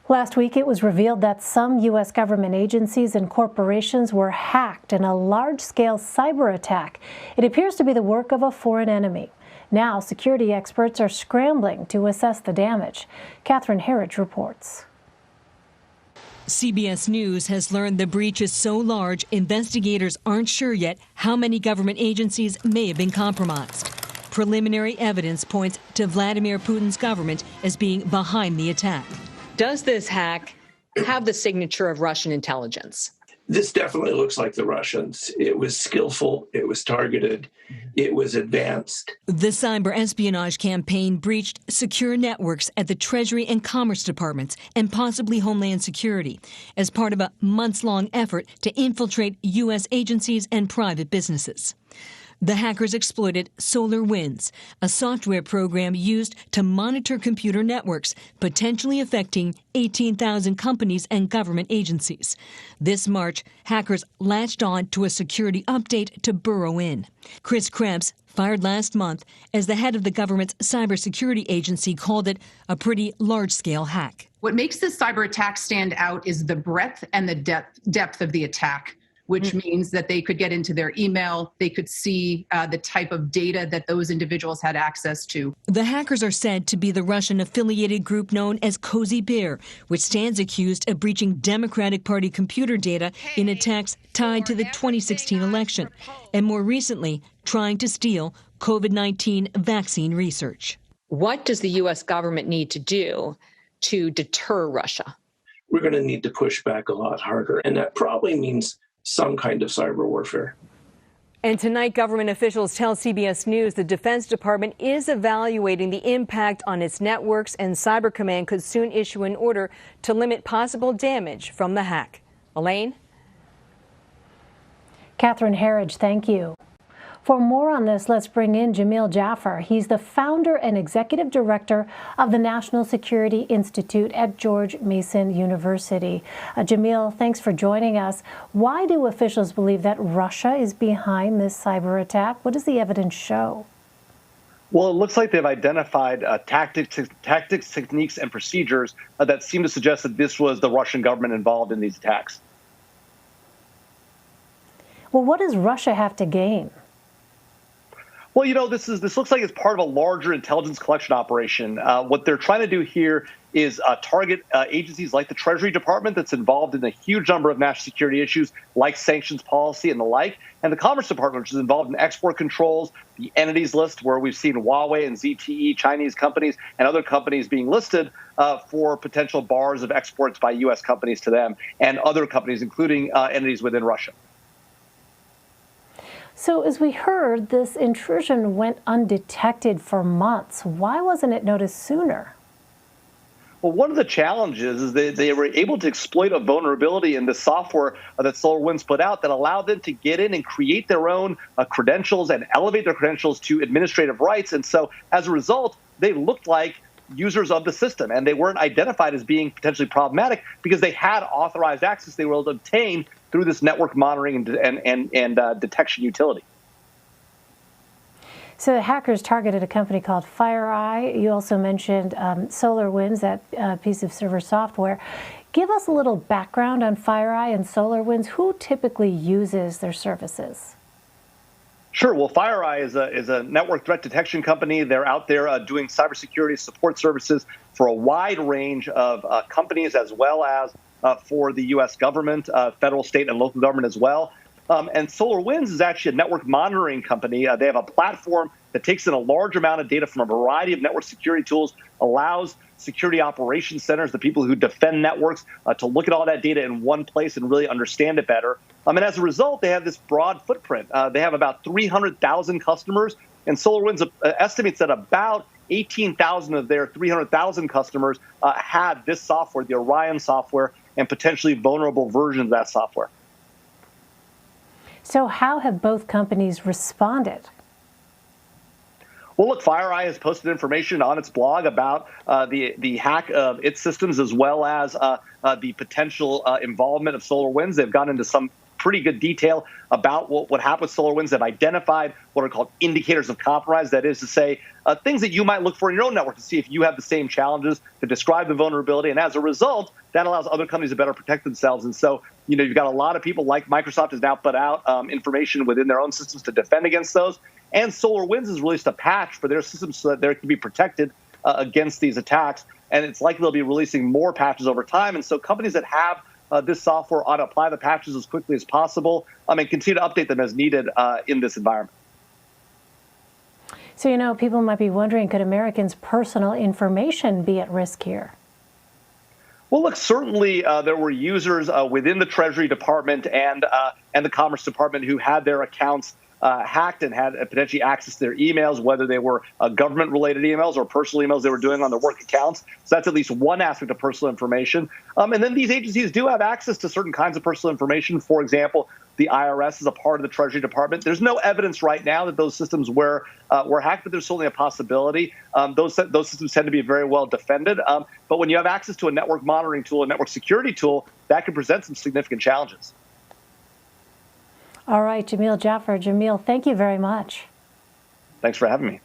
Last week, it was revealed that some U.S. government agencies and corporations were hacked in a large-scale cyber attack. It appears to be the work of a foreign enemy. Now, security experts are scrambling to assess the damage. Catherine Herridge reports. CBS News has learned the breach is so large, investigators aren't sure yet how many government agencies may have been compromised. Preliminary evidence points to Vladimir Putin's government as being behind the attack. Does this hack have the signature of Russian intelligence? This definitely looks like the Russians. It was skillful, it was targeted, it was advanced. The cyber espionage campaign breached secure networks at the Treasury and Commerce Departments and possibly Homeland Security as part of a months-long effort to infiltrate U.S. agencies and private businesses. The hackers exploited SolarWinds, a software program used to monitor computer networks, potentially affecting 18,000 companies and government agencies. This March, hackers latched on to a security update to burrow in. Chris Krebs, fired last month as the head of the government's cybersecurity agency, called it a pretty large-scale hack. What makes this cyber attack stand out is the breadth and the depth of the attack, which means that they could get into their email, they could see the type of data that those individuals had access to. The hackers are said to be the Russian-affiliated group known as Cozy Bear, which stands accused of breaching Democratic Party computer data in attacks tied to the 2016 election, and more recently, trying to steal COVID-19 vaccine research. What does the U.S. government need to do to deter Russia? We're going to need to push back a lot harder, and that probably means some kind of cyber warfare. And tonight, government officials tell CBS News the Defense Department is evaluating the impact on its networks, and Cyber Command could soon issue an order to limit possible damage from the hack. Elaine? Catherine Herridge, thank you. For more on this, let's bring in Jamil Jaffer. He's the founder and executive director of the National Security Institute at George Mason University. Jamil, thanks for joining us. Why do officials believe that Russia is behind this cyber attack? What does the evidence show? Well, it looks like they've identified tactics, techniques, and procedures that seem to suggest that this was the Russian government involved in these attacks. Well, what does Russia have to gain? Well, you know, this looks like it's part of a larger intelligence collection operation. What they're trying to do here is target agencies like the Treasury Department that's involved in a huge number of national security issues like sanctions policy and the like, and the Commerce Department, which is involved in export controls, the entities list where we've seen Huawei and ZTE, Chinese companies, and other companies being listed for potential bars of exports by U.S. companies to them and other companies, including entities within Russia. So as we heard, this intrusion went undetected for months. Why wasn't it noticed sooner? Well, one of the challenges is they were able to exploit a vulnerability in the software that SolarWinds put out that allowed them to get in and create their own credentials and elevate their credentials to administrative rights. And so as a result, they looked like users of the system, and they weren't identified as being potentially problematic because they had authorized access they were able to obtain through this network monitoring and detection utility. So the hackers targeted a company called FireEye. You also mentioned SolarWinds, that piece of server software. Give us a little background on FireEye and SolarWinds. Who typically uses their services? Sure. Well, FireEye is a network threat detection company. They're out there doing cybersecurity support services for a wide range of companies, as well as for the U.S. government, federal, state, and local government as well. And SolarWinds is actually a network monitoring company. They have a platform that takes in a large amount of data from a variety of network security tools, allows security operations centers, the people who defend networks, to look at all that data in one place and really understand it better. And as a result, they have this broad footprint. They have about 300,000 customers, and SolarWinds estimates that about 18,000 of their 300,000 customers had this software, the Orion software, and potentially vulnerable versions of that software. So how have both companies responded? Well, look, FireEye has posted information on its blog about the hack of its systems, as well as the potential involvement of SolarWinds. They've gone into some pretty good detail about what happened with SolarWinds. They've identified what are called indicators of compromise. That is to say, things that you might look for in your own network to see if you have the same challenges, to describe the vulnerability. And as a result, that allows other companies to better protect themselves. And so, you've got a lot of people like Microsoft has now put out information within their own systems to defend against those. And SolarWinds has released a patch for their systems so that they can be protected against these attacks. And it's likely they'll be releasing more patches over time. And so companies that have this software ought to apply the patches as quickly as possible and continue to update them as needed in this environment. So, people might be wondering, could Americans' personal information be at risk here? Well, look, certainly there were users within the Treasury Department and the Commerce Department who had their accounts hacked and had potentially access to their emails, whether they were government-related emails or personal emails they were doing on their work accounts. So that's at least one aspect of personal information. And then these agencies do have access to certain kinds of personal information. For example, the IRS is a part of the Treasury Department. There's no evidence right now that those systems were hacked, but there's certainly a possibility. Those systems tend to be very well defended. But when you have access to a network monitoring tool, a network security tool, that can present some significant challenges. All right, Jamil Jaffer. Jamil, thank you very much. Thanks for having me.